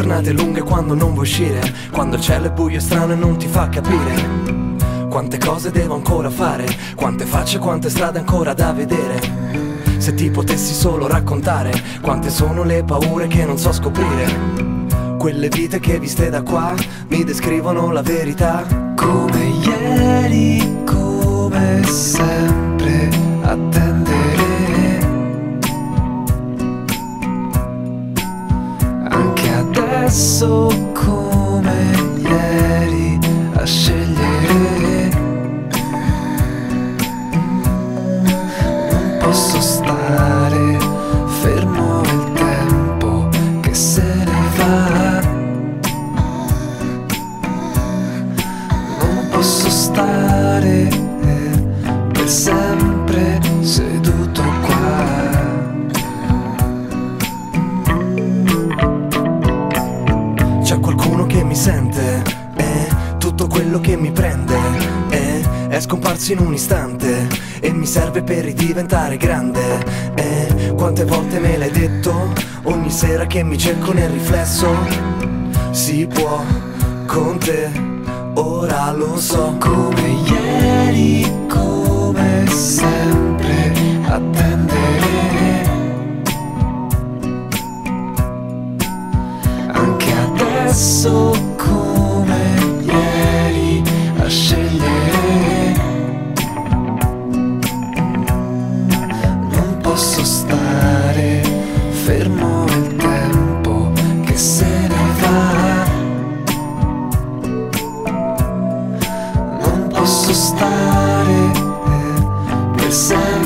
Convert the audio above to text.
giornate lunghe quando non vuoi uscire, quando il cielo è buio e strano e non ti fa capire quante cose devo ancora fare, quante facce, quante strade ancora da vedere. Se ti potessi solo raccontare quante sono le paure che non so scoprire, quelle vite che viste da qua mi descrivono la verità. Come ieri, come sempre, attendere. Anche adesso come ieri, a scegliere. Non posso stare fermo il tempo che se ne va. Non posso stare per sempre seduto qua. C'è qualcuno che mi sente, tutto quello che mi prende è scomparso in un istante e mi serve per ridiventare grande. Quante volte me l'hai detto, ogni sera che mi cerco nel riflesso. Si può con te, ora lo so. Come ieri, come sempre, attendere. Anche adesso come ieri, a scegliere. Non posso stare fermo il tempo che se ne va. Non posso stare per sempre